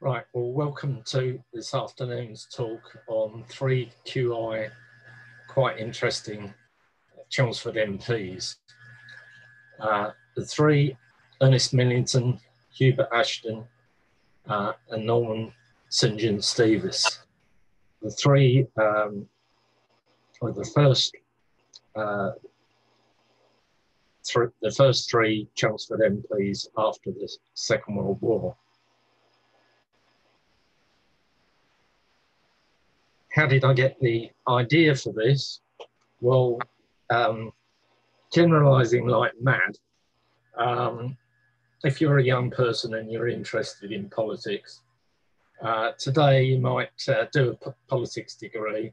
Right, well, welcome to this afternoon's talk on 3 QI quite interesting Chelmsford M.P.s. The 3, Ernest Millington, Hubert Ashton, and Norman St. John Stevas. The 3 were the first 3 Chelmsford M.P.s after the Second World War. How did I get the idea for this? Well, generalising like mad, if you're a young person and you're interested in politics, today you might do a politics degree,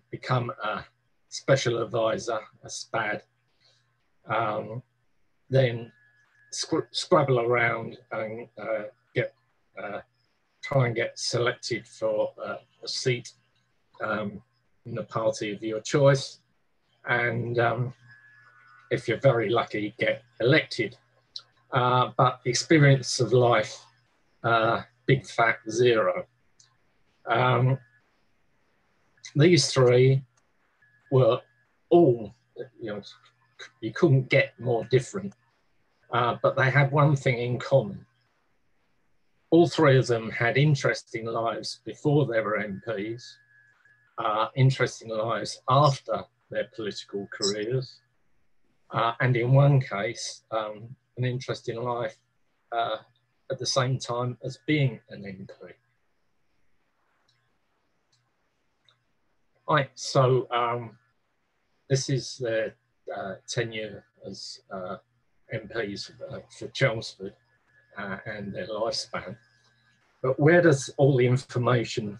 become a special advisor, a SPAD, then scrabble around and try and get selected for a seat in the party of your choice, and if you're very lucky, get elected. But experience of life, big fat 0. These 3 were all, you couldn't get more different, but they had one thing in common. All 3 of them had interesting lives before they were MPs, interesting lives after their political careers, and in one case, an interesting life at the same time as being an MP. Right, so this is their tenure as MPs for Chelmsford. And their lifespan. But where does all the information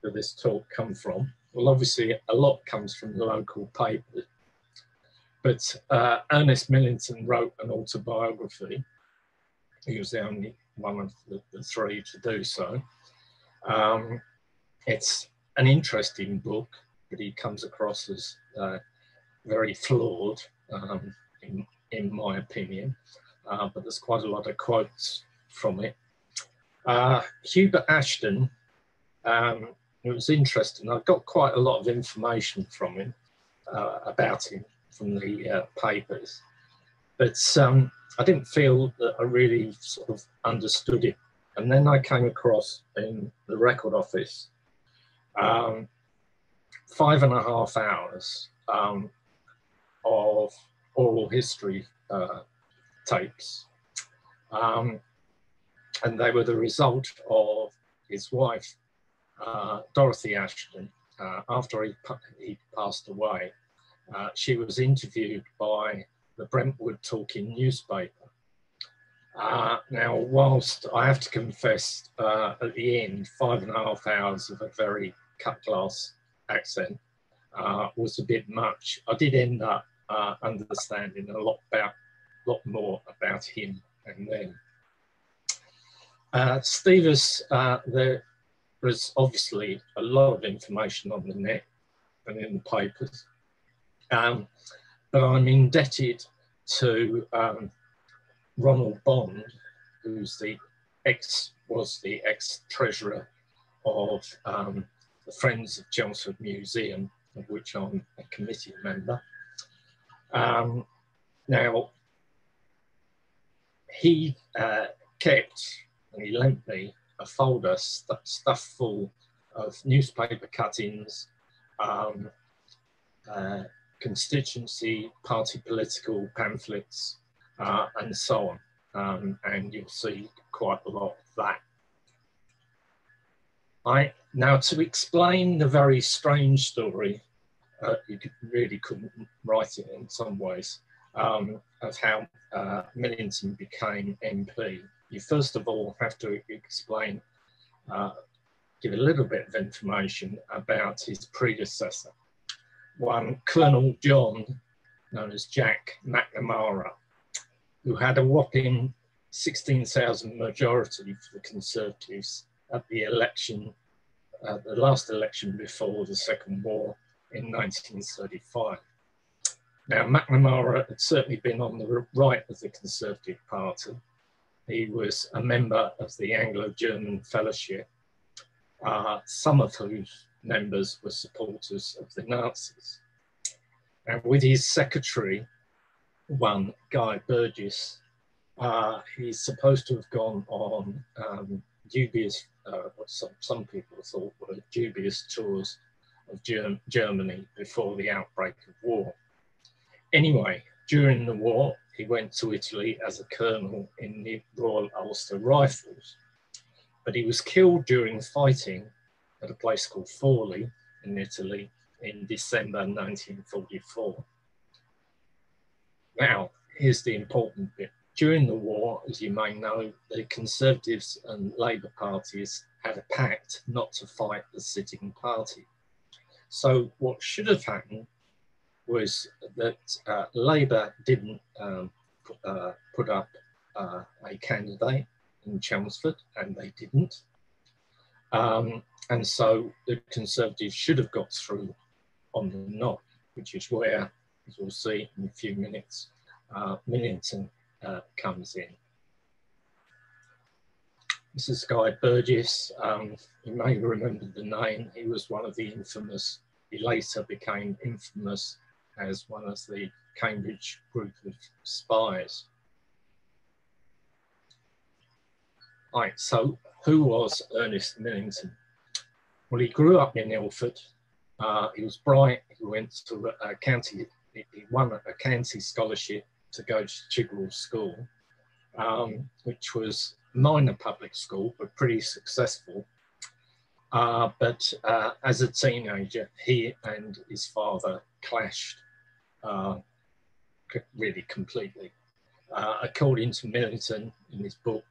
for this talk come from? Well, obviously a lot comes from the local papers, but Ernest Millington wrote an autobiography. He was the only one of the 3 to do so. It's an interesting book, but he comes across as very flawed, in my opinion. But there's quite a lot of quotes from it. Hubert Ashton, it was interesting. I got quite a lot of information from him, about him from the papers, but I didn't feel that I really sort of understood it. And then I came across in the record office 5.5 hours of oral history tapes, and they were the result of his wife, Dorothy Ashton. After he passed away, she was interviewed by the Brentwood Talking newspaper. Now, whilst I have to confess, at the end, 5.5 hours of a very cut-glass accent was a bit much. I did end up understanding a lot more about him and them. Stevas, there was obviously a lot of information on the net and in the papers, but I'm indebted to Ronald Bond, who's was the ex-treasurer of the Friends of Chelmsford Museum, of which I'm a committee member. Now, he kept, and he lent me, a folder stuffed full of newspaper cuttings, constituency, party political pamphlets, and so on. And you'll see quite a lot of that. Now, to explain the very strange story, you really couldn't write it in some ways, of how Millington became MP. You first of all have to explain, give a little bit of information about his predecessor, one Colonel John, known as Jack McNamara, who had a whopping 16,000 majority for the Conservatives at the election, the last election before the Second War in 1935. Now, McNamara had certainly been on the right of the Conservative Party. he was a member of the Anglo-German Fellowship, some of whose members were supporters of the Nazis. And with his secretary, one Guy Burgess, he's supposed to have gone on dubious, what some people thought were dubious tours of Germany before the outbreak of war. Anyway, during the war, he went to Italy as a colonel in the Royal Ulster Rifles, but he was killed during fighting at a place called Forlì in Italy in December 1944. Now, here's the important bit. During the war, as you may know, the Conservatives and Labour parties had a pact not to fight the sitting party. So what should have happened was that Labour didn't put up a candidate in Chelmsford, and they didn't. And so the Conservatives should have got through on the knock, which is where, as we'll see in a few minutes, Millington comes in. This is Guy Burgess. You may remember the name. He was one of the infamous, he later became infamous as one of the Cambridge group of spies. Right, so who was Ernest Millington? Well, he grew up in Ilford. He was bright. He went to a county, he won a county scholarship to go to Chigwell School, which was minor public school, but pretty successful. But as a teenager, he and his father clashed really completely. According to Millington in his book,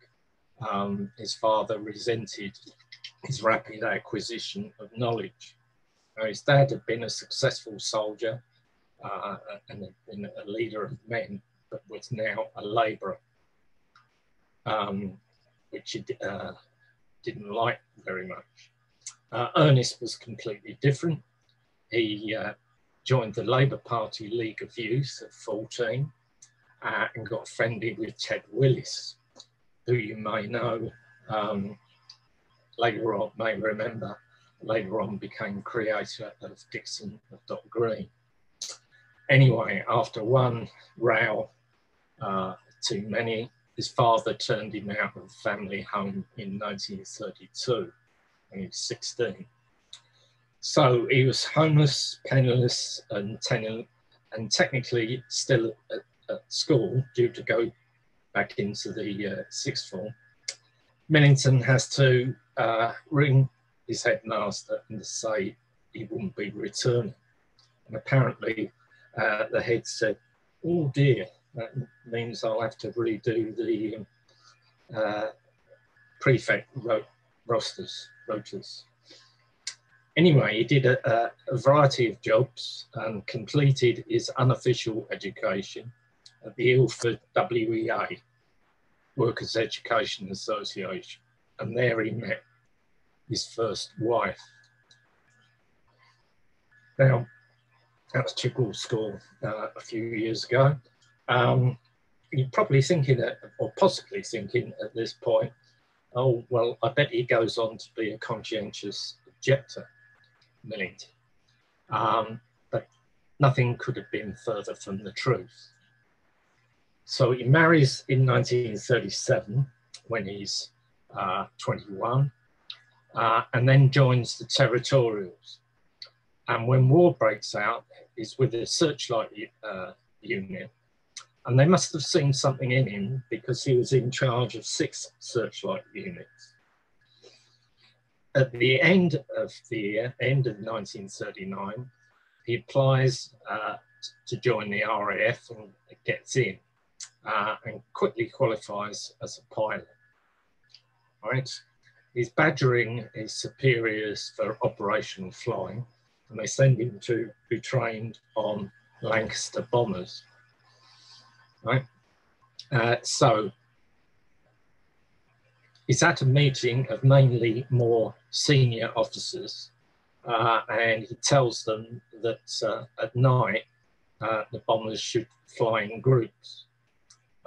his father resented his rapid acquisition of knowledge. Now, his dad had been a successful soldier and had been a leader of men, but was now a labourer, which he didn't like very much. Ernest was completely different. He joined the Labour Party League of Youth at 14 and got friendly with Ted Willis, who you may know, later on, may remember, later on became creator of Dixon of Dock Green. Anyway, after one row too many, his father turned him out of the family home in 1932 when he was 16. So he was homeless, penniless, and technically still at school, due to go back into the sixth form. Millington has to ring his headmaster and say he wouldn't be returning. And apparently the head said, "Oh dear, that means I'll have to redo the prefect rotas." Anyway, he did a variety of jobs and completed his unofficial education at the Ilford WEA, Workers' Education Association, and there he met his first wife. Now, that was Chigwell School a few years ago. You're probably thinking, or possibly thinking at this point, oh, well, I bet he goes on to be a conscientious objector, Millington. But nothing could have been further from the truth. So he marries in 1937 when he's 21, and then joins the Territorials. And when war breaks out, he's with the Searchlight Union. And they must have seen something in him because he was in charge of 6 Searchlight units. At the end of the year, end of 1939, he applies to join the RAF and gets in and quickly qualifies as a pilot. Right? He's badgering his superiors for operational flying, and they send him to be trained on Lancaster bombers. Right? So he's at a meeting of mainly more senior officers, and he tells them that at night the bombers should fly in groups.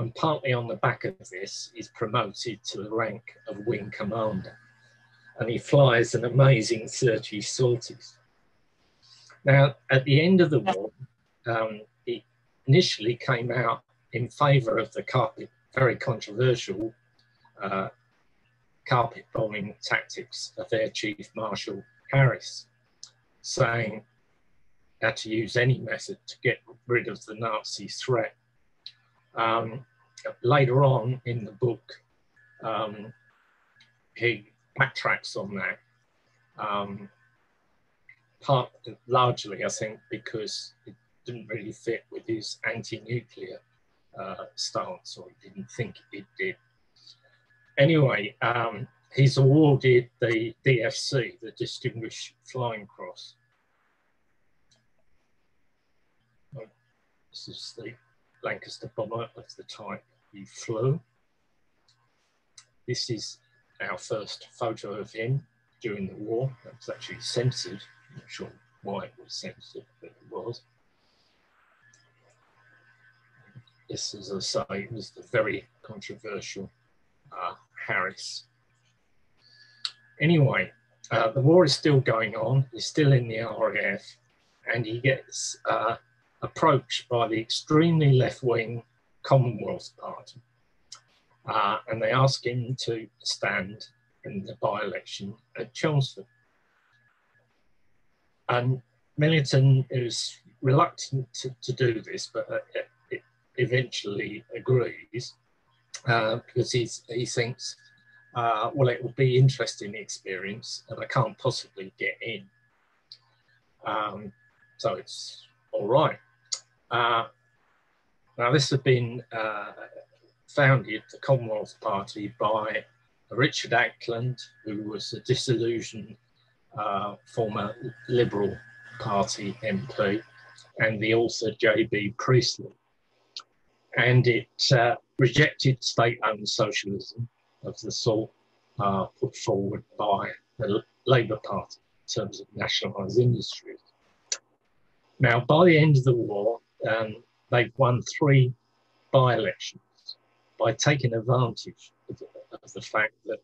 and partly on the back of this, is promoted to the rank of wing commander. And he flies an amazing 30 sorties. Now, at the end of the war, he initially came out in favour of the very controversial carpet bombing tactics of Air Chief Marshal Harris, saying had to use any method to get rid of the Nazi threat. Later on in the book, he backtracks on that, largely, I think, because it didn't really fit with his anti-nuclear stance, or he didn't think it did. Anyway, he's awarded the DFC, the Distinguished Flying Cross. This is the Lancaster bomber of the type he flew. This is our first photo of him during the war. That was actually censored. I'm not sure why it was censored, but it was. This, as I say, was the very controversial Harris. Anyway, the war is still going on. He's still in the RAF, and he gets approached by the extremely left-wing Commonwealth Party, and they ask him to stand in the by-election at Chelmsford. And Millington is reluctant to do this, but it eventually agrees, because he thinks, well, it will be interesting experience, and I can't possibly get in. So it's all right. Now, this had been founded, the Commonwealth Party, by Richard Ackland, who was a disillusioned former Liberal Party MP, and the author J.B. Priestley. And it rejected state-owned socialism of the sort put forward by the Labour Party in terms of nationalised industries. Now, by the end of the war, they've won 3 by-elections by taking advantage of the fact that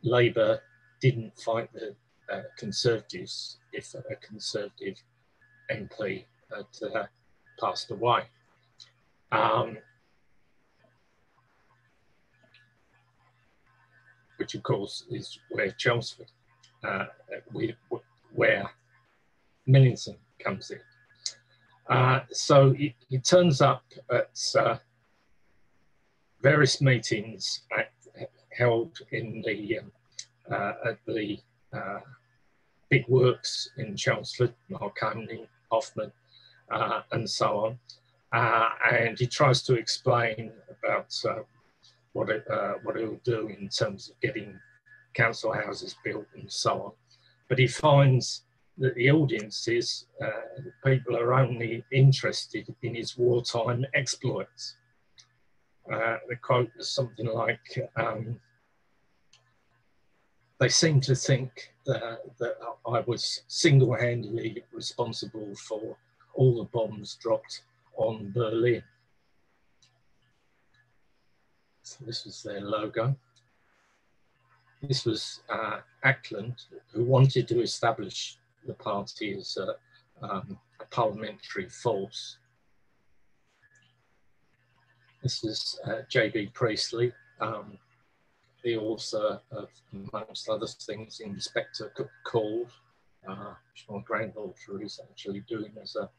Labour didn't fight the Conservatives if a Conservative MP had passed away. Which, of course, is where Chelmsford, where Millington comes in. So he turns up at various meetings held in the at the big works in Chelmsford, Marconi, Hoffman, and so on. And he tries to explain about what he'll do in terms of getting council houses built and so on. But he finds that the audiences, people are only interested in his wartime exploits. The quote was something like, they seem to think that I was single-handedly responsible for all the bombs dropped on Berlin. So this was their logo. This was Ackland, who wanted to establish the party as a parliamentary force. This is J.B. Priestley, the author of, amongst other things, Inspector Called, which my granddaughter is actually doing as a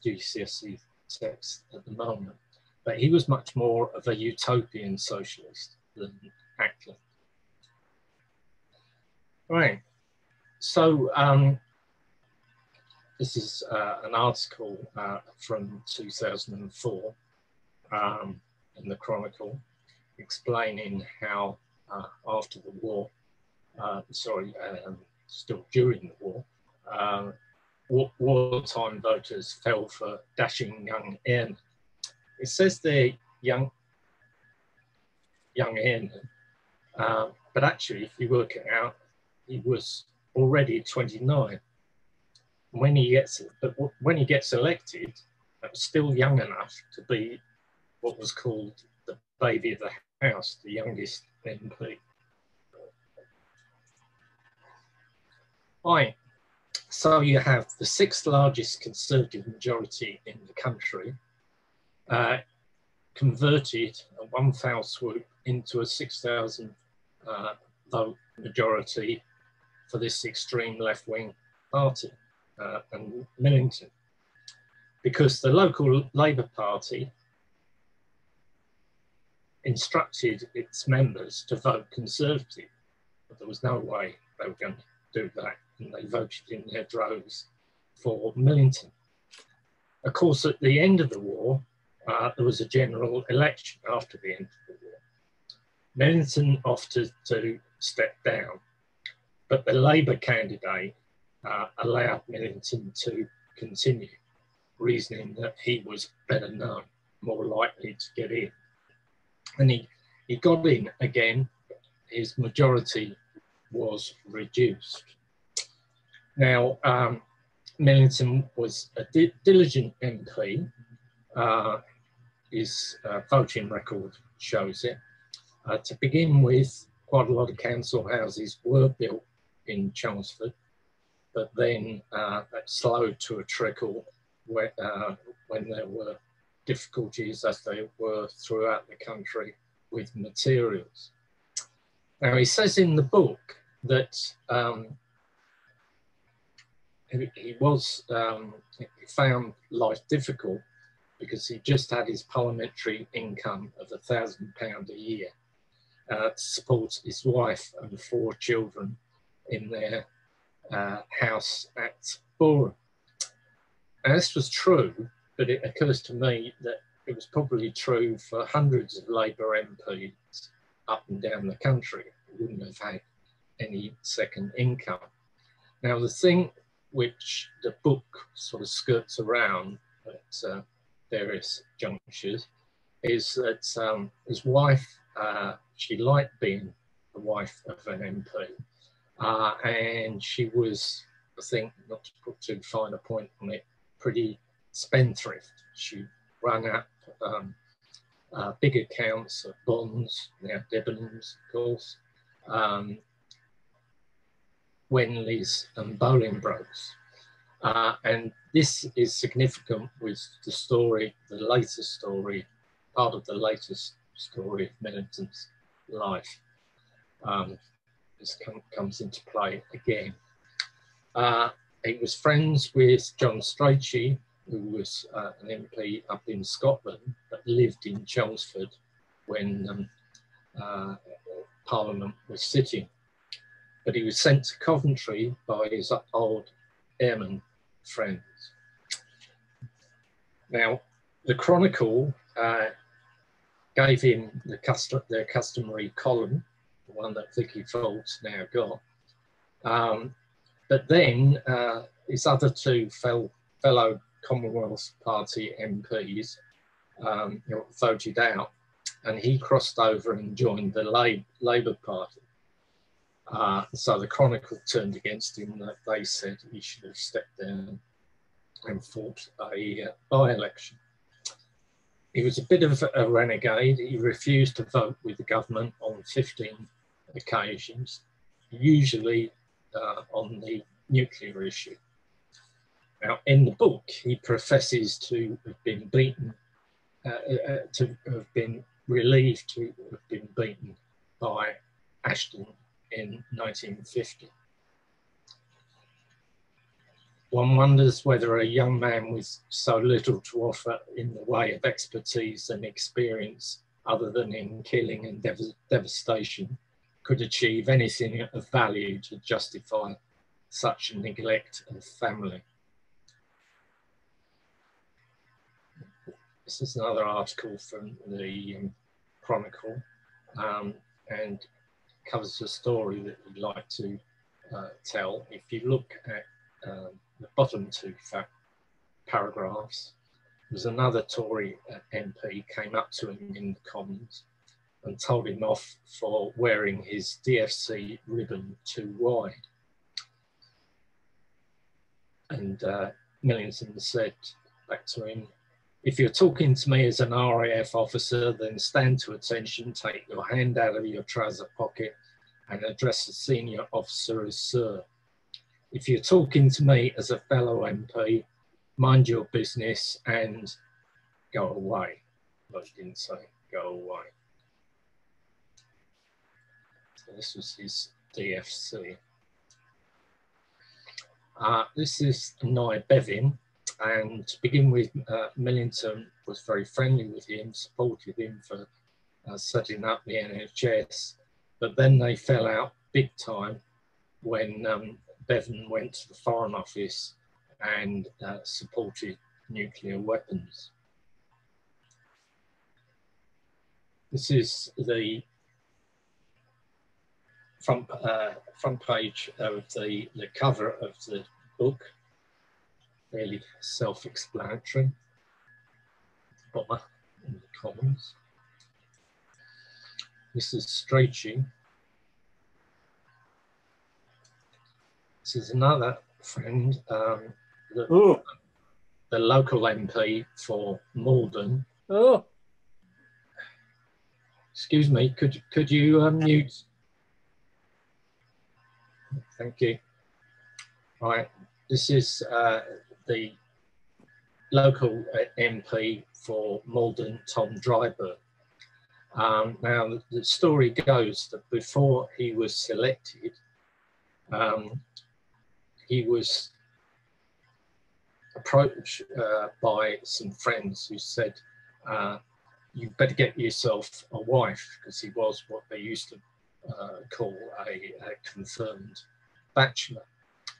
GCSE text at the moment. But he was much more of a utopian socialist than Ackland. Right, so this is an article from 2004 in the Chronicle, explaining how after the war, still during the war, wartime voters fell for dashing young airmen. It says they're young airmen, but actually, if you work it out, he was already 29 when he gets elected. That was still young enough to be what was called the baby of the house, the youngest MP. Right, so you have the sixth largest Conservative majority in the country, converted at one foul swoop into a 6,000 vote majority for this extreme left-wing party and Millington, because the local Labour Party instructed its members to vote Conservative, but there was no way they were going to do that, and they voted in their droves for Millington. Of course, at the end of the war, there was a general election after the end of the war. Millington offered to step down, but the Labour candidate allowed Millington to continue, reasoning that he was better known, more likely to get in. And he got in again. His majority was reduced. Now, Millington was a diligent MP. His voting record shows it. To begin with, quite a lot of council houses were built in Chelmsford, but then that slowed to a trickle when there were difficulties, as they were throughout the country, with materials. Now, he says in the book that he found life difficult because he just had his parliamentary income of £1,000 a year to support his wife and 4 children in their house at Boreham. And this was true, but it occurs to me that it was probably true for hundreds of Labour MPs up and down the country who wouldn't have had any second income. Now, the thing which the book sort of skirts around at various junctures is that his wife, she liked being the wife of an MP, and she was, I think, not to put too fine a point on it, pretty spendthrift. She rang up big accounts of bonds, now Debenhams, of course, Wenleys and Bolingbroke's. And this is significant with the story, the latest story, part of the latest story of Millington's life. This comes into play again. He was friends with John Strachey, who was an MP up in Scotland, but lived in Chelmsford when Parliament was sitting. But he was sent to Coventry by his old airman friends. Now, the Chronicle gave him their customary column, the one that Vicky Folt's now got. But then his other 2 fellow Commonwealth Party MPs voted out, and he crossed over and joined the Labour Party. So the Chronicle turned against him. That they said he should have stepped down and fought a by-election. He was a bit of a renegade. He refused to vote with the government on 15 occasions, usually on the nuclear issue. Now, in the book, he professes to have been beaten, to have been relieved to have been beaten by Ashton in 1950. One wonders whether a young man with so little to offer in the way of expertise and experience, other than in killing and devastation, could achieve anything of value to justify such a neglect of family. This is another article from the Chronicle, and covers a story that we'd like to tell. If you look at the bottom 2 paragraphs, there's another Tory MP came up to him in the Commons and told him off for wearing his DFC ribbon too wide. And Millington said back to him, If you're talking to me as an RAF officer, then stand to attention, take your hand out of your trouser pocket and address the senior officer as sir. If you're talking to me as a fellow MP, mind your business and go away. Well, he didn't say go away. So this was his DFC. This is Nye Bevin, and to begin with, Millington was very friendly with him, supported him for setting up the NHS, but then they fell out big time when Bevan went to the Foreign Office and supported nuclear weapons. This is the front page of the cover of the book, fairly self-explanatory. Bomber in the Commons. This is Strachey. This is another friend, the local MP for Malden. Oh. Excuse me, could you mute? Thank you. Right, this is the local MP for Malden, Tom Driberg. Now, the story goes that before he was selected, he was approached by some friends who said, you better get yourself a wife, because he was what they used to call a confirmed bachelor.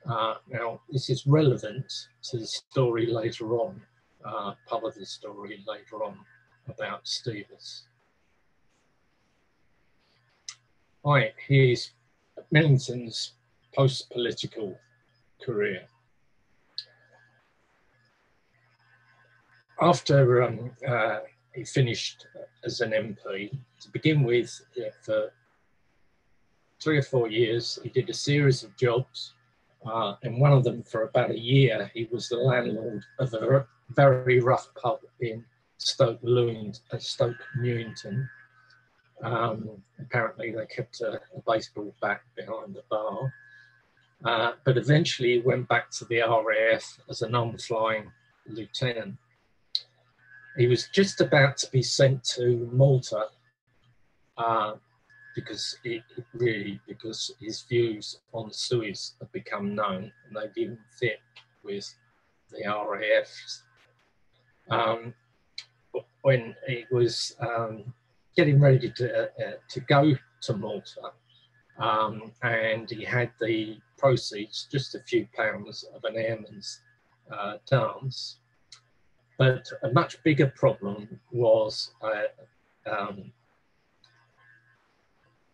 Now, this is relevant to the story later on, part of the story later on about Stevas. Right, here's Millington's post-political career. After he finished as an MP, to begin with, for 3 or 4 years, he did a series of jobs, and one of them for about a year, he was the landlord of a very rough pub in Stoke Newington. Apparently they kept a baseball bat behind the bar, but eventually he went back to the RAF as a non-flying lieutenant. He was just about to be sent to Malta because his views on Suez had become known and they didn't fit with the RAFs. When he was getting ready to go to Malta, and he had the proceeds, just a few pounds of an airman's dance. But a much bigger problem was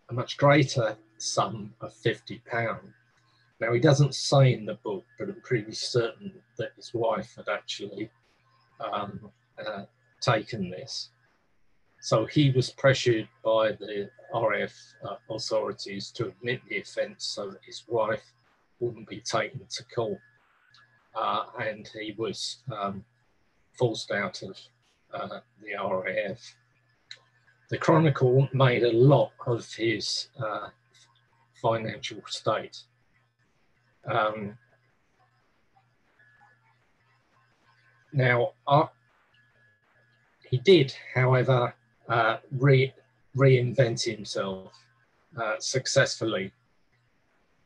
a much greater sum of £50. Now, he doesn't say in the book, but I'm pretty certain that his wife had actually taken this. So he was pressured by the RAF authorities to admit the offence so that his wife wouldn't be taken to court. And he was forced out of the RAF. The Chronicle made a lot of his financial state. Now, he did, however, reinvent himself successfully.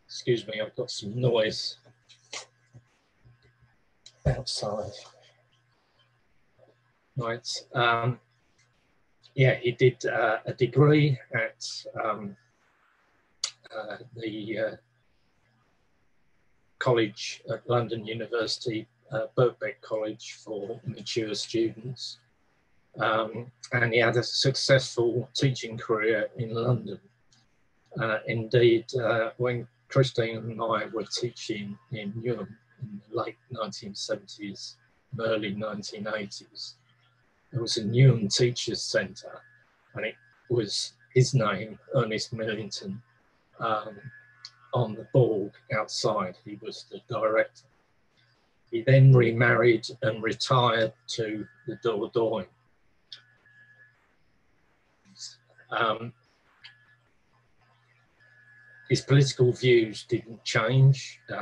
Excuse me, I've got some noise outside. Right. Yeah, he did a degree at the college at London University, Birkbeck College for mature students. And he had a successful teaching career in London. Indeed, when Christine and I were teaching in Newham in the late 1970s, early 1980s, there was a Newham Teachers Centre, and it was his name, Ernest Millington, on the board outside. He was the director. He then remarried and retired to the Dordogne. His political views didn't change. He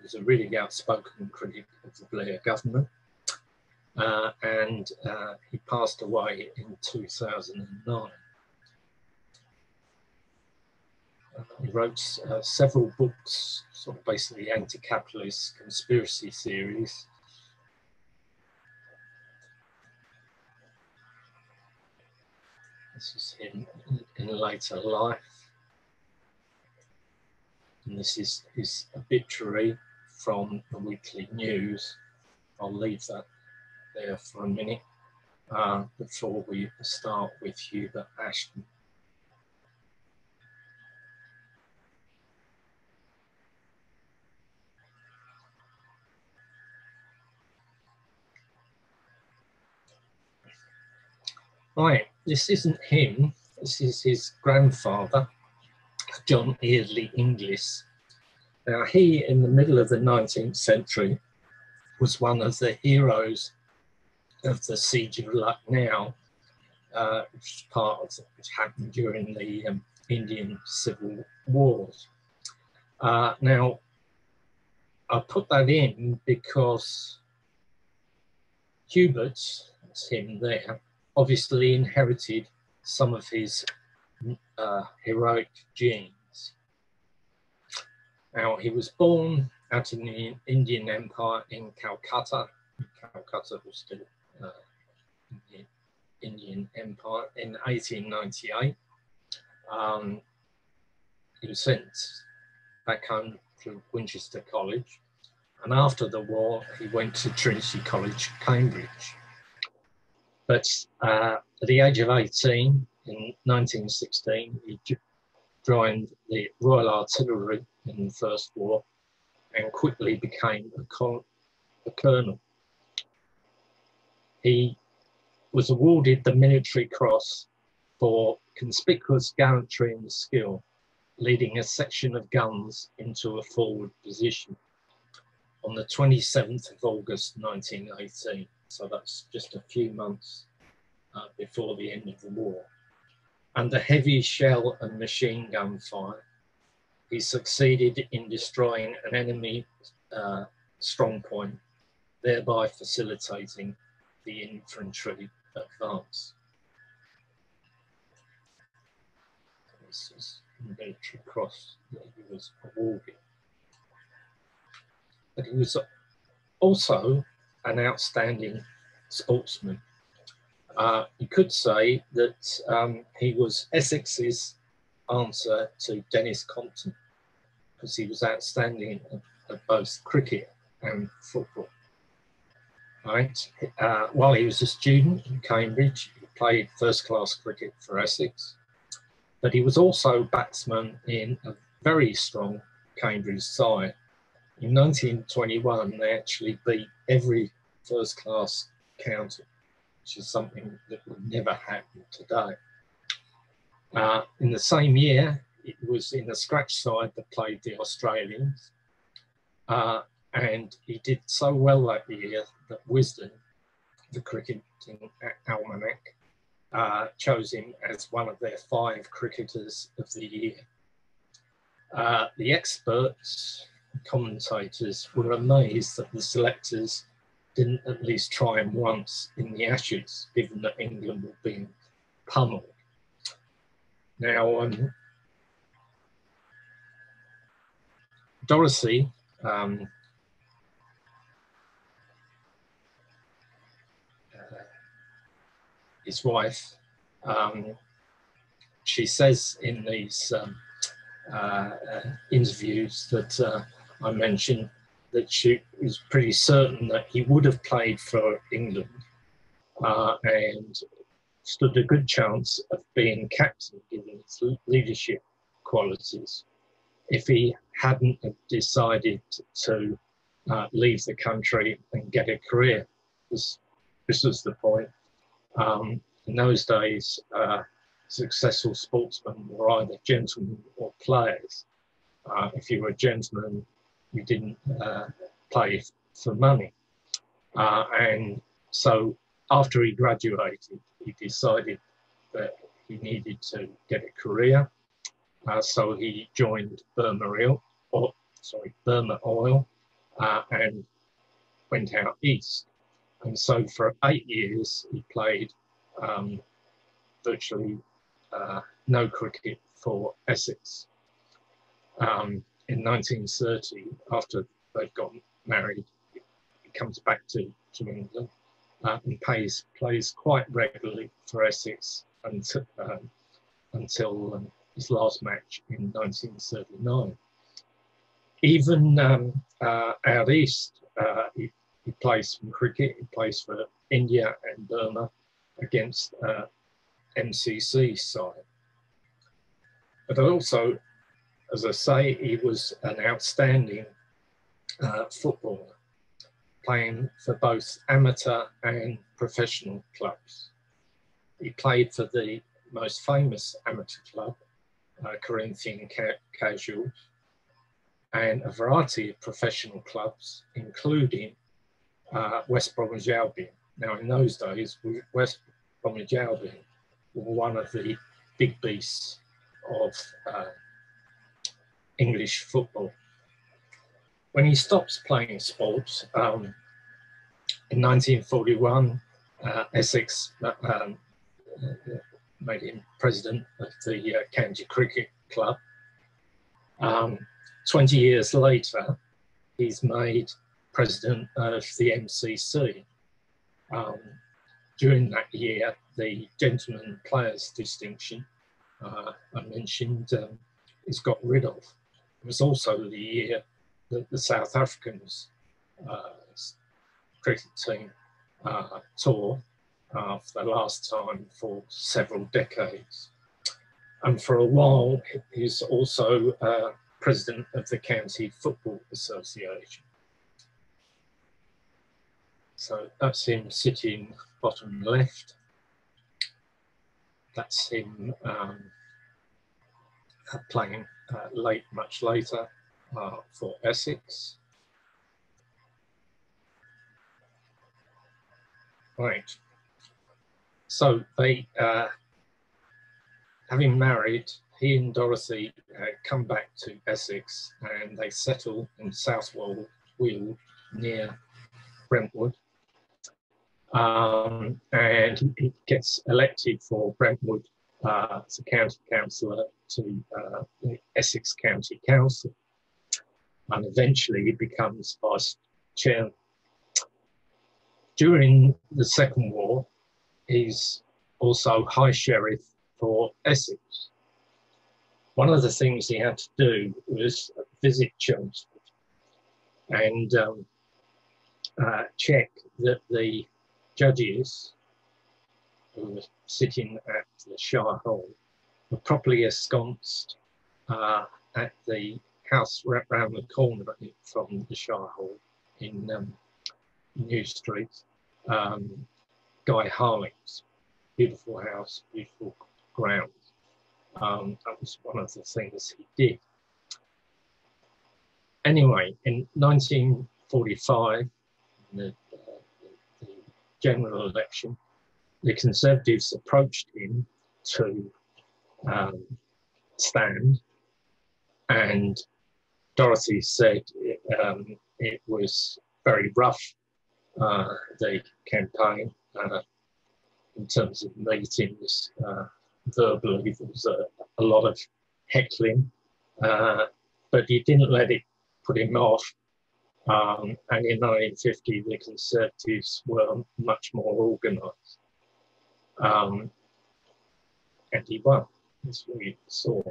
was a really outspoken critic of the Blair government. And he passed away in 2009. He wrote several books, sort of basically anti-capitalist conspiracy theories. This is him in later life. And this is his obituary from the Weekly News. I'll leave that there for a minute before we start with Hubert Ashton. Right, this isn't him, this is his grandfather, John Eardley Inglis. Now, he, in the middle of the 19th century, was one of the heroes of the Siege of Lucknow, which happened during the Indian Civil Wars. Now, I put that in because Hubert, that's him there, obviously inherited some of his heroic genes. Now, he was born out in the Indian Empire in Calcutta. Calcutta was still the Indian Empire in 1898. He was sent back home to Winchester College, and after the war, he went to Trinity College, Cambridge. But at the age of 18, in 1916, he joined the Royal Artillery in the First War and quickly became a colonel. He was awarded the Military Cross for conspicuous gallantry and skill, leading a section of guns into a forward position on the 27th of August 1918. So that's just a few months before the end of the war. Under heavy shell and machine gun fire, he succeeded in destroying an enemy strong point, thereby facilitating the infantry advance. This is the Military Cross that he was awarded. But he was also an outstanding sportsman. You could say that he was Essex's answer to Dennis Compton, because he was outstanding at both cricket and football. Right? While he was a student in Cambridge, he played first-class cricket for Essex, but he was also batsman in a very strong Cambridge side. In 1921, they actually beat every first-class county, which is something that would never happen today. In the same year, it was in the scratch side that played the Australians, and he did so well that year that Wisden, the cricketing almanac, chose him as one of their 5 cricketers of the year. The experts, commentators, were amazed that the selectors didn't at least try him once in the Ashes, given that England were being pummeled. Now, Dorothy, his wife, she says in these interviews that I mentioned that she was pretty certain that he would have played for England and stood a good chance of being captain given his leadership qualities if he hadn't decided to leave the country and get a career. This was the point. In those days, successful sportsmen were either gentlemen or players. If you were a gentleman, you didn't play for money. And so after he graduated, he decided that he needed to get a career. So he joined Burma Oil and went out east. And so for 8 years, he played virtually no cricket for Essex. In 1930, after they've got married, he comes back to England and plays quite regularly for Essex until his last match in 1939. Even out east, he plays some cricket. He plays for India and Burma against MCC side. But also, as I say, he was an outstanding footballer, playing for both amateur and professional clubs. He played for the most famous amateur club, Corinthian Casuals, and a variety of professional clubs, including West Bromwich Albion. Now, in those days, West Bromwich Albion were one of the big beasts of English football. When he stops playing sports, in 1941, Essex made him president of the County Cricket Club. 20 years later, he's made president of the MCC. During that year, the Gentleman Players distinction I mentioned is got rid of. It was also the year that the South Africans cricket team tour for the last time for several decades. And for a while, he's also president of the County Football Association. So that's him sitting bottom left. That's him playing much later for Essex. Right. So they, having married, he and Dorothy come back to Essex and they settle in South Weald near Brentwood. And he gets elected for Brentwood as a county councillor to the Essex County Council. And eventually he becomes vice chairman. During the Second War, he's also High Sheriff for Essex. One of the things he had to do was visit Chelmsford and check that the judges who were sitting at the Shire Hall were properly ensconced at the house right round the corner from the Shire Hall in New Street, Guy Harling's beautiful house, beautiful grounds. That was one of the things he did. Anyway, in 1945, the general election, the Conservatives approached him to stand, and Dorothy said it was very rough, the campaign, in terms of meetings, verbally. There was a lot of heckling, but he didn't let it put him off. And in 1950, the Conservatives were much more organised. And he won, as we saw.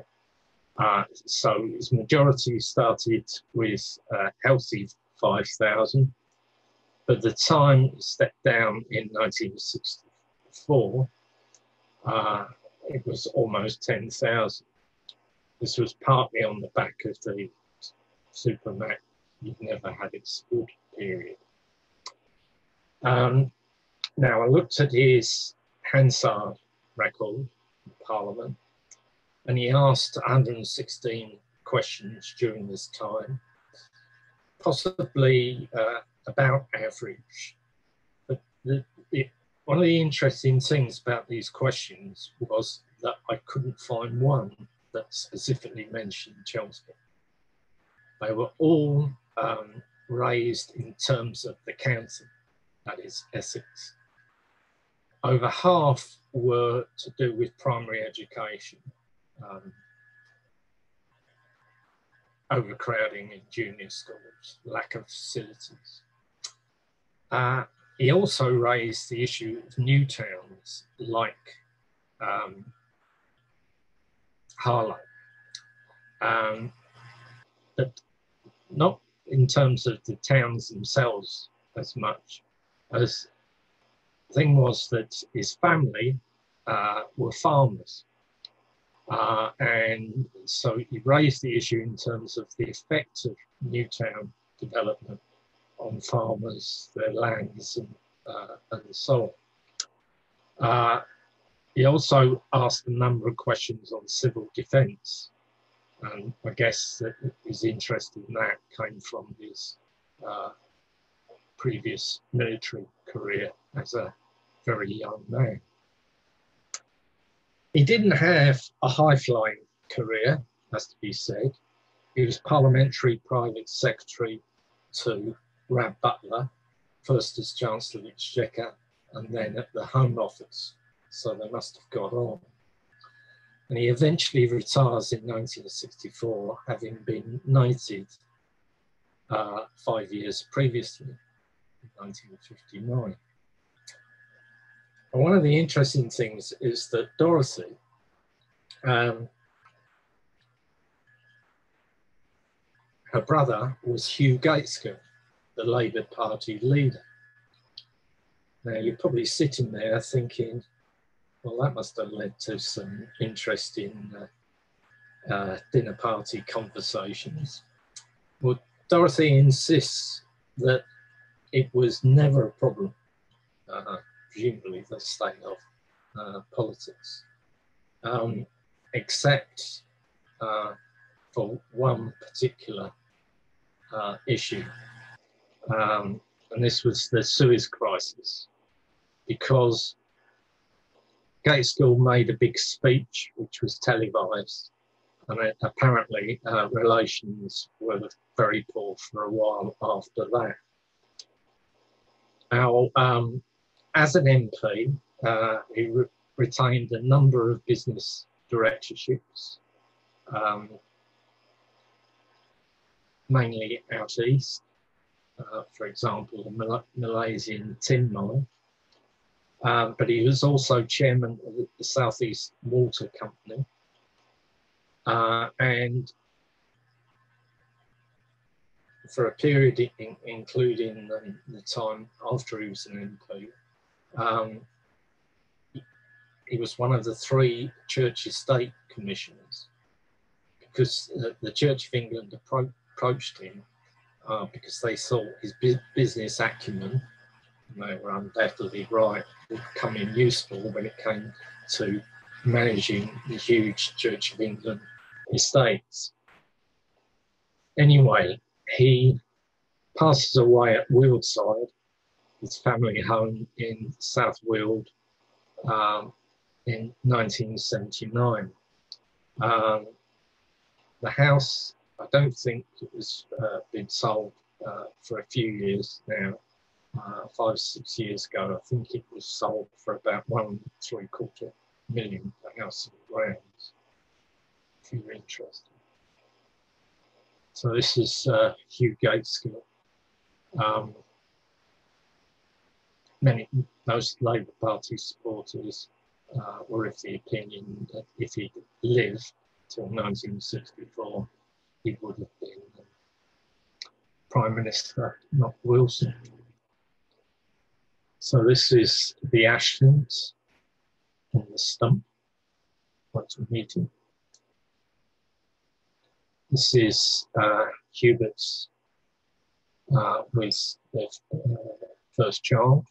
So his majority started with a healthy 5,000. By the time he stepped down in 1964, it was almost 10,000. This was partly on the back of the Supermax You've Never Had Its Good period. Now, I looked at his Hansard record in Parliament, and he asked 116 questions during this time. Possibly about average. But one of the interesting things about these questions was that I couldn't find one that specifically mentioned Chelmsford. They were all raised in terms of the county, that is Essex. Over half were to do with primary education, overcrowding in junior schools, lack of facilities. He also raised the issue of new towns like Harlow, but not in terms of the towns themselves as much as the thing was that his family were farmers. And so he raised the issue in terms of the effect of new town development on farmers, their lands, and so on. He also asked a number of questions on civil defence, and I guess that his interest in that came from his previous military career as a very young man. He didn't have a high-flying career, has to be said. He was parliamentary private secretary to Rab Butler, first as Chancellor of the Exchequer and then at the Home Office, so they must have got on. And he eventually retires in 1964, having been knighted 5 years previously, in 1959. And one of the interesting things is that Dorothy, her brother was Hugh Gaitskell, the Labour Party leader. Now you're probably sitting there thinking, well, that must have led to some interesting dinner party conversations. Well, Dorothy insists that it was never a problem, presumably the state of politics, except for one particular issue. And this was the Suez crisis, because Gaitskell made a big speech which was televised, and apparently relations were very poor for a while after that. Now, as an MP, he retained a number of business directorships, mainly out east, for example, the Malaysian tin mine. But he was also chairman of the South East Water Company. And for a period, including the time after he was an MP, he was one of the 3 Church Estate Commissioners, because the Church of England approached him because they thought his business acumen, and they were undoubtedly right, would come in useful when it came to managing the huge Church of England estates. Anyway, he passes away at Wealdside, his family home in South Weald, in 1979. The house, I don't think it was been sold for a few years now. 5 or 6 years ago, I think it was sold for about £1.75 million, the house and grounds, if you're interested. So this is Hugh Gaitskell. Most Labour Party supporters were of the opinion that if he'd lived till 1964, he would have been Prime Minister, not Wilson. So this is the Ashtons on the stump, once a meeting. This is Hubert's with their first child.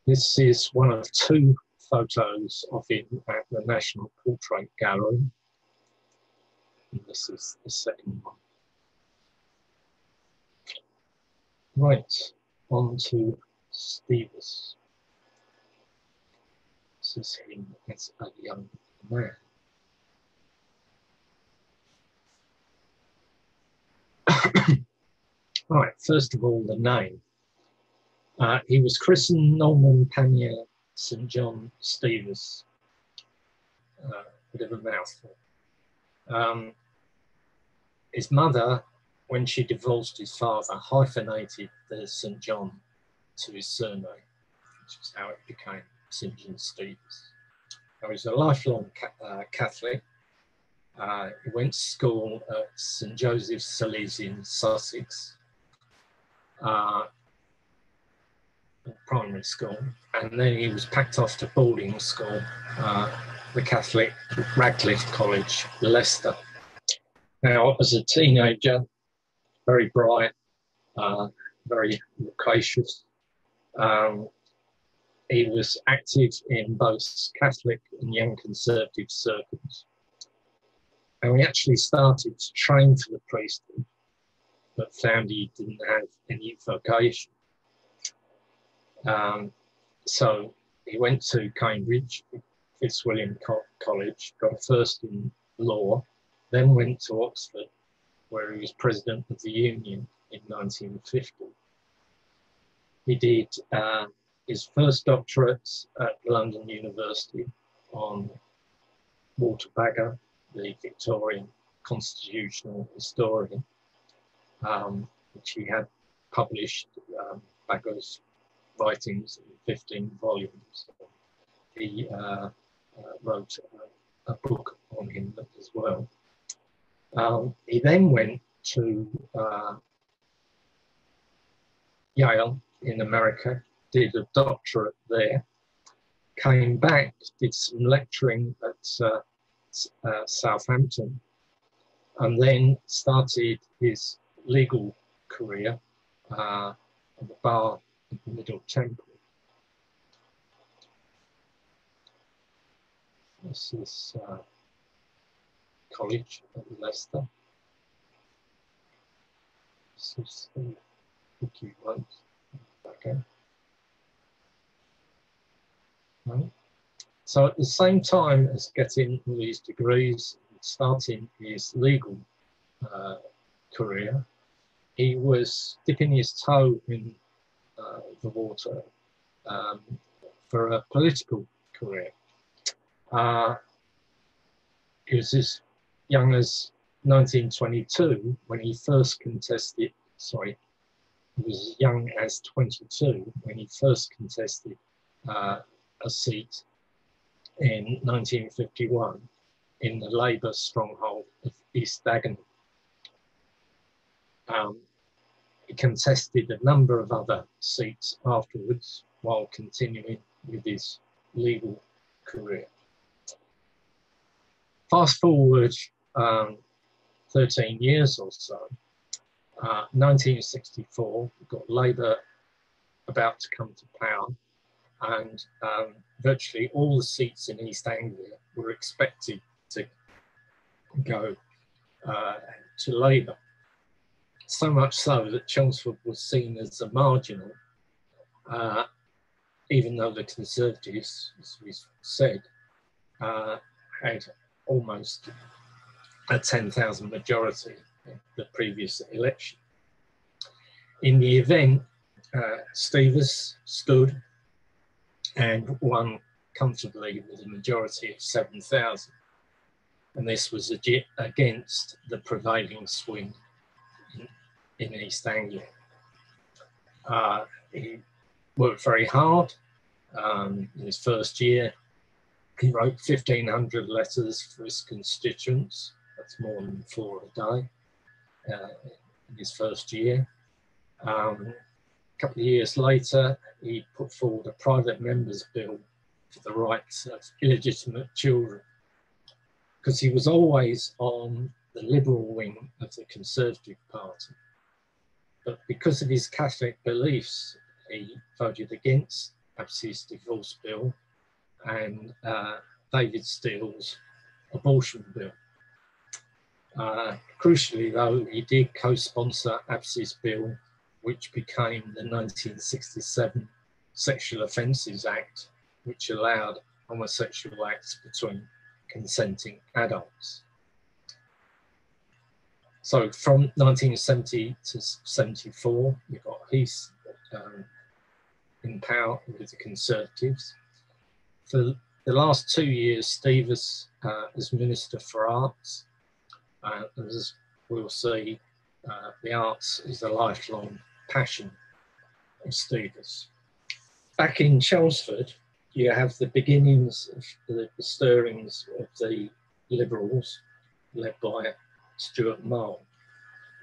This is one of 2 photos of him at the National Portrait Gallery. And this is the second one. Right, on to Stevas. This is him as a young man. Right, first of all, the name. He was christened Norman Pannier St. John Stevas. Bit of a mouthful. His mother, when she divorced his father, hyphenated the St. John to his surname, which is how it became St. John Stevas. Now, he was a lifelong Catholic. He went to school at St. Joseph's Selleys in Sussex, primary school, and then he was packed off to boarding school, the Catholic Radcliffe College, Leicester. Now, as a teenager, very bright, very loquacious. He was active in both Catholic and young conservative circles. And he actually started to train for the priesthood, but found he didn't have any vocation. So he went to Cambridge, Fitzwilliam College, got a first in law, then went to Oxford, where he was president of the Union in 1950. He did his first doctorate at London University on Walter Bagger, the Victorian constitutional historian, which he had published Bagger's writings in 15 volumes. He wrote a book on him as well. He then went to Yale in America, did a doctorate there, came back, did some lecturing at Southampton, and then started his legal career at the bar of the Middle Temple. This is College at Leicester. This is the book he wrote. Okay. Right. So at the same time as getting all these degrees, starting his legal career, he was dipping his toe in the water for a political career. He was as young as 1922 when he first contested, sorry, he was as young as 22 when he first contested a seat in 1951 in the Labour stronghold of East Ackland. He contested a number of other seats afterwards while continuing with his legal career. Fast forward 13 years or so, 1964, we've got Labour about to come to power, and virtually all the seats in East Anglia were expected to go to Labour. So much so that Chelmsford was seen as a marginal, even though the Conservatives, as we said, had almost a 10,000 majority in the previous election. In the event, Stevas stood and won comfortably with a majority of 7,000. And this was against the prevailing swing in East Anglia. He worked very hard. In his first year, he wrote 1,500 letters for his constituents. That's more than 4 a day in his first year. A couple of years later, he put forward a private member's bill for the rights of illegitimate children, because he was always on the liberal wing of the Conservative Party. But because of his Catholic beliefs, he voted against Abs's divorce bill and David Steele's abortion bill. Crucially, though, he did co-sponsor Abs's bill which became the 1967 Sexual Offences Act, which allowed homosexual acts between consenting adults. So from 1970 to 74, you've got Heath in power with the Conservatives. For the last 2 years, Stevas as Minister for Arts. As we'll see, the arts is a lifelong passion of Stevas. Back in Chelmsford, you have the beginnings of the stirrings of the Liberals, led by Stuart Mull.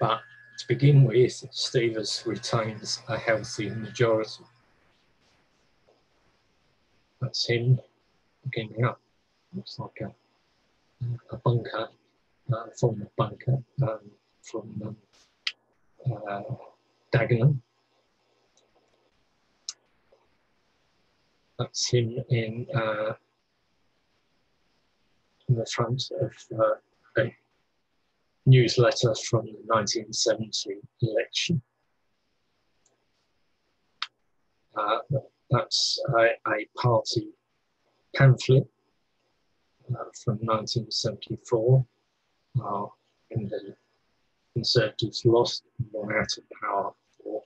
But to begin with, Stevas retains a healthy majority. That's him beginning up. Looks like a bunker, former bunker from Dagenham. That's him in the front of a newsletter from the 1970 election. That's a party pamphlet from 1974, when the Conservatives lost and were out of power for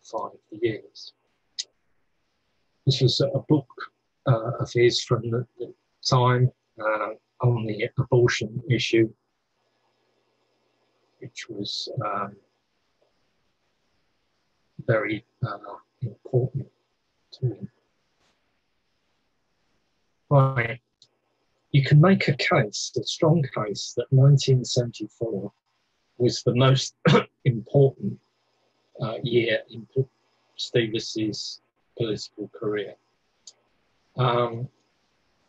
5 years. This was a book of his from the time on the abortion issue, which was very important to him. Right. You can make a case, a strong case, that 1974 was the most important year in Stevas's political career.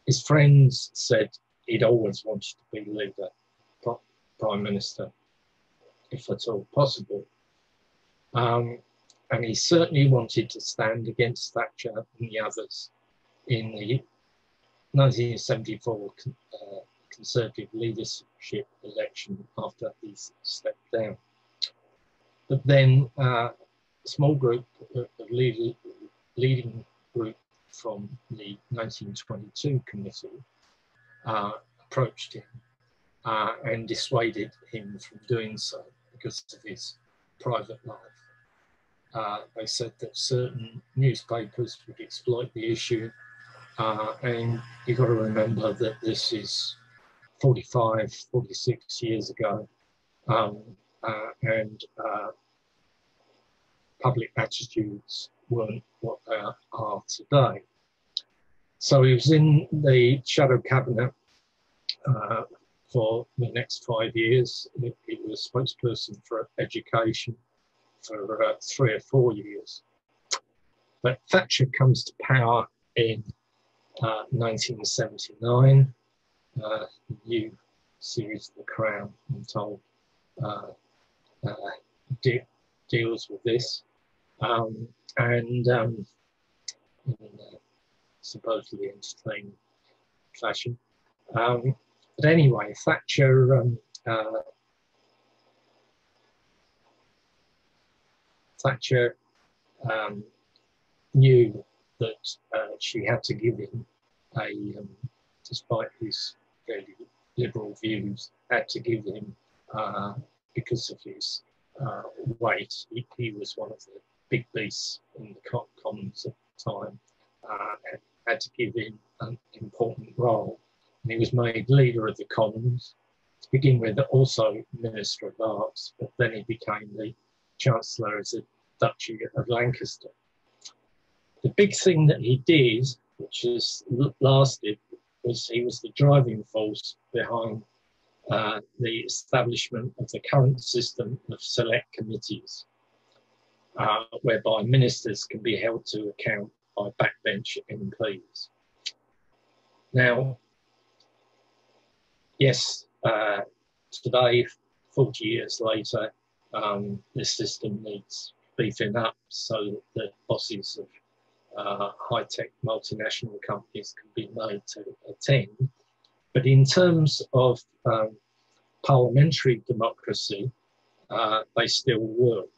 His friends said he'd always wanted to be leader, Prime Minister, if at all possible. And he certainly wanted to stand against Thatcher and the others in the 1974 Conservative leadership election after he stepped down. But then a small group, a leading group from the 1922 committee approached him and dissuaded him from doing so because of his private life. They said that certain newspapers would exploit the issue, and you've got to remember that this is 45, 46 years ago, and public attitudes weren't what they are today. So he was in the shadow cabinet for the next 5 years. He was spokesperson for education for 3 or 4 years. But Thatcher comes to power in 1979. The new series The Crown, I'm told, deals with this. In a supposedly entertaining fashion. But anyway, Thatcher knew that she had to give him despite his fairly liberal views, had to give him, because of his weight, he was one of the big beasts in the Commons at the time, had to give him an important role. And he was made leader of the Commons, to begin with, also Minister of Arts, but then he became the Chancellor of the Duchy of Lancaster. The big thing that he did, which has lasted, was he was the driving force behind the establishment of the current system of select committees, whereby ministers can be held to account by backbench MPs. Now, yes, today, 40 years later, this system needs beefing up so that the bosses of high-tech multinational companies can be made to attend. But in terms of parliamentary democracy, they still work.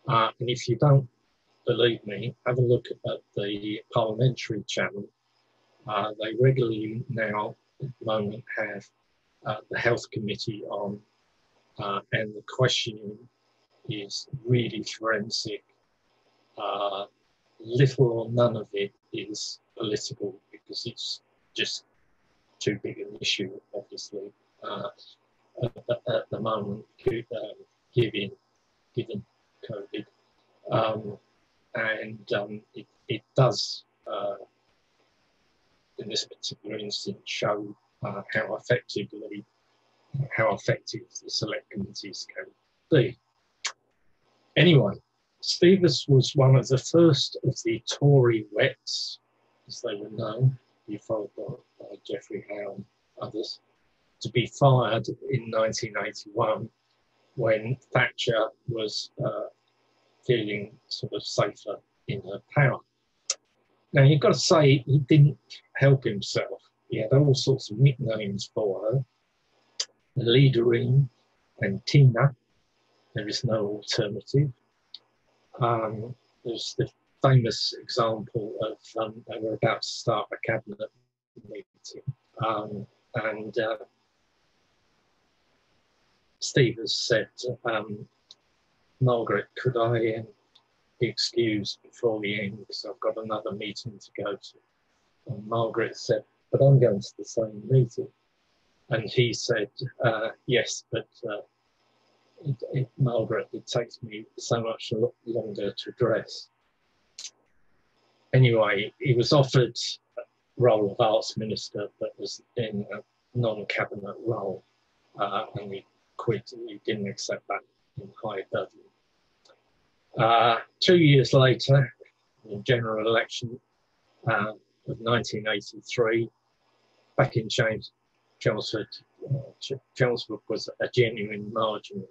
And if you don't believe me, have a look at the parliamentary channel. They regularly now, at the moment, have the health committee on, and the questioning is really forensic. Little or none of it is political because it's just too big an issue, obviously, at the moment, given COVID. It does, in this particular instance, show how effective the select committees can be. Anyway, Stevas was one of the first of the Tory wets, as they were known, before by Geoffrey Howe and others, to be fired in 1981 when Thatcher was feeling sort of safer in her power. Now, you've got to say he didn't help himself. He had all sorts of nicknames for her. The Leaderine and Tina. There is no alternative. There's the famous example of they were about to start a cabinet meeting, and Stevas said, Margaret, could I be excused before the end because I've got another meeting to go to? And Margaret said, but I'm going to the same meeting. And he said, yes, but Margaret, it takes me so much longer to dress. Anyway, he was offered a role of arts minister, but was in a non-cabinet role, and he quit. He didn't accept that in high Dudley. 2 years later, in the general election of 1983, back in Chelmsford, Chelmsford was a genuine marginal.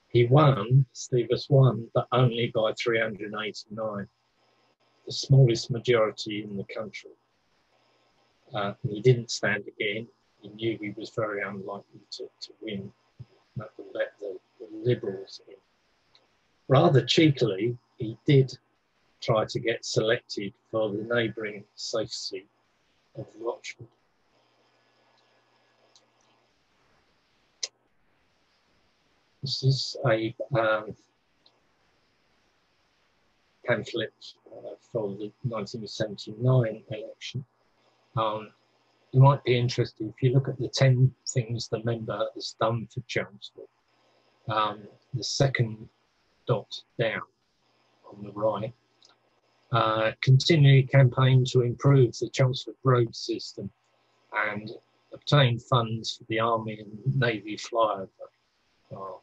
He won, Stevas won, but only by 389, the smallest majority in the country. He didn't stand again. He knew he was very unlikely to win. That would let the Liberals in. Rather cheekily, he did try to get selected for the neighbouring safe seat of Rochford. This is a pamphlet for the 1979 election. You might be interested if you look at the 10 things the member has done for Chelmsford. The second dot down on the right. Continually campaign to improve the Chelmsford road system and obtain funds for the Army and Navy flyover. Oh,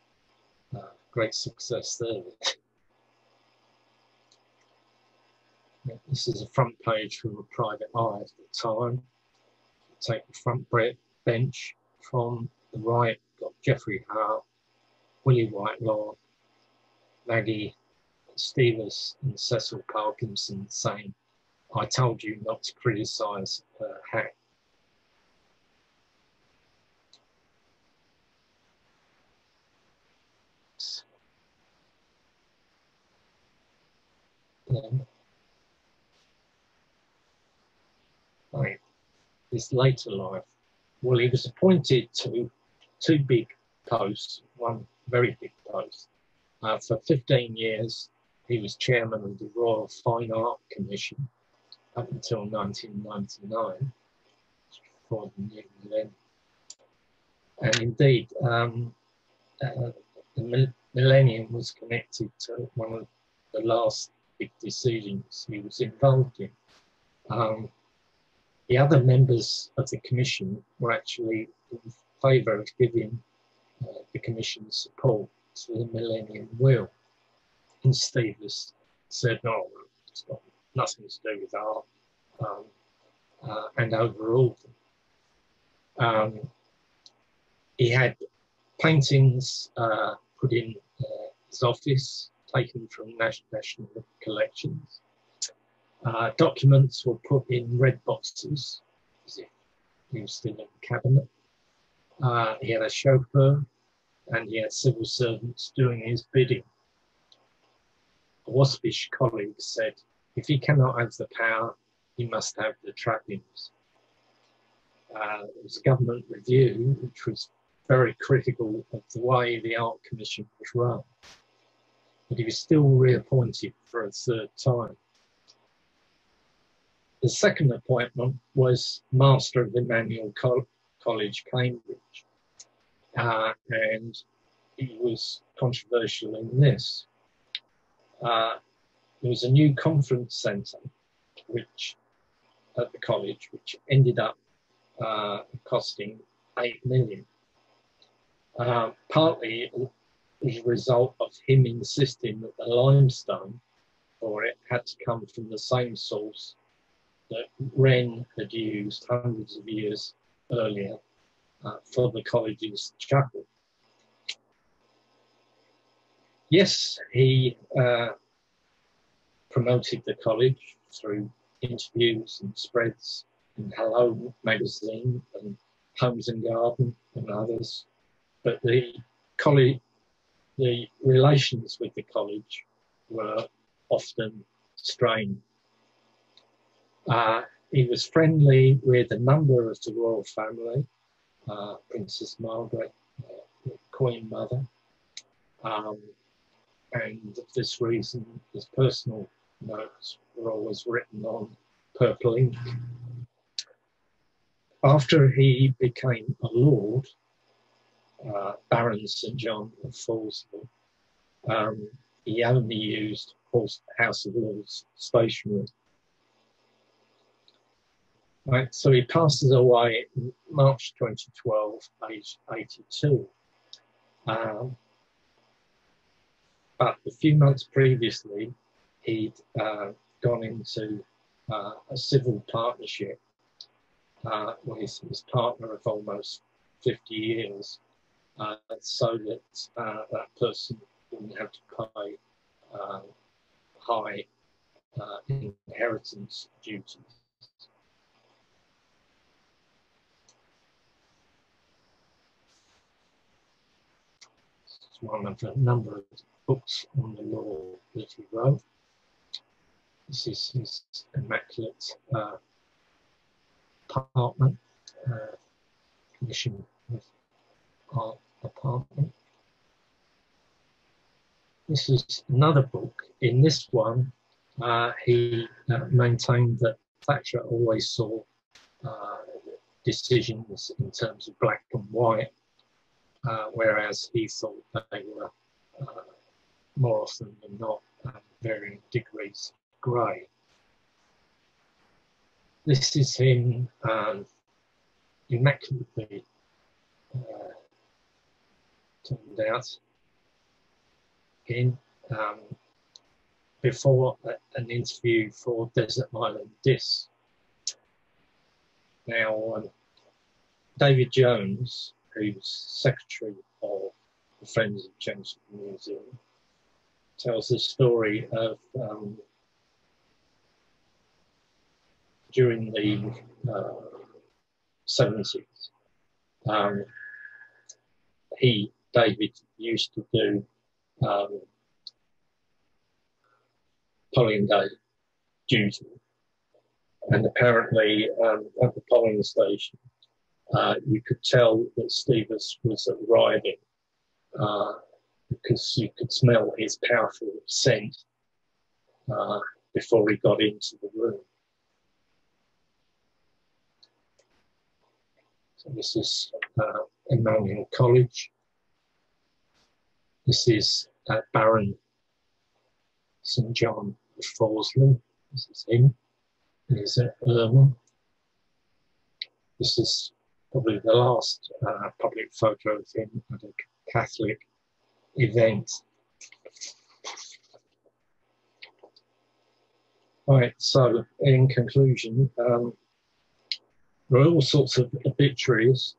great success there. This is a front page from a private eye at the time. Take the front bench from the right, got Geoffrey Howe, Willie Whitelaw, Maggie Stevas and Cecil Parkinson saying, I told you not to criticise Hack. Right. His later life. Well, he was appointed to 2 big posts, one very big post. For 15 years, he was chairman of the Royal Fine Art Commission up until 1999, before the new millennium. And indeed, the millennium was connected to one of the last big decisions he was involved in. The other members of the commission were actually in favour of giving the commission support to the Millennium Wheel. And Stevas said, no, it's got nothing to do with art, and overruled them. He had paintings put in his office, taken from national collections. Documents were put in red boxes, as if he was still in the cabinet. He had a chauffeur, and he had civil servants doing his bidding. a waspish colleague said, if he cannot have the power, he must have the trappings. There was a government review which was very critical of the way the Art Commission was run, but he was still reappointed for a third time. The second appointment was Master of Emmanuel College, Cambridge, and he was controversial in this. There was a new conference centre at the college, which ended up costing £8 million. Partly as a result of him insisting that the limestone for it had to come from the same source that Wren had used hundreds of years earlier for the college's chapel. Yes, he promoted the college through interviews and spreads in Hello magazine and Homes and Garden and others, but the relations with the college were often strained. He was friendly with a number of the royal family, Princess Margaret, Queen Mother, and for this reason his personal notes were always written on purple ink. After he became a lord, Baron St John of Fallsville, he only used House of Lords stationery. Right, so he passes away in March 2012, aged 82. But a few months previously, he'd gone into a civil partnership with his partner of almost 50 years, so that that person wouldn't have to pay high inheritance duties. It's one of a number of books on the law that he wrote. This is his immaculate apartment, commissioned with art apartment. This is another book. In this one, he maintained that Thatcher always saw decisions in terms of black and white, whereas he thought they were more often than not varying degrees of grey. This is him immaculately turned out in before an interview for Desert Island Disc. Now, David Jones, who's secretary of the Friends of Chelmsford Museum, tells the story of during the 70s, David used to do polling day duty, and apparently at the polling station you could tell that Stevas was arriving because you could smell his powerful scent before he got into the room. So this is Emmanuel College. This is Baron St John of Fallsville. This is him. He's at Eardley. This is probably the last public photo of him at a Catholic event. Right, so in conclusion, there are all sorts of obituaries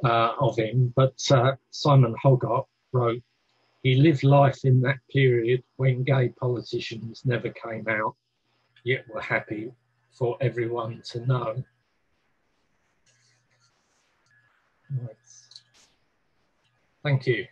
of him, but Simon Hoggart wrote, "He lived life in that period when gay politicians never came out, yet were happy for everyone to know." Right. Thank you.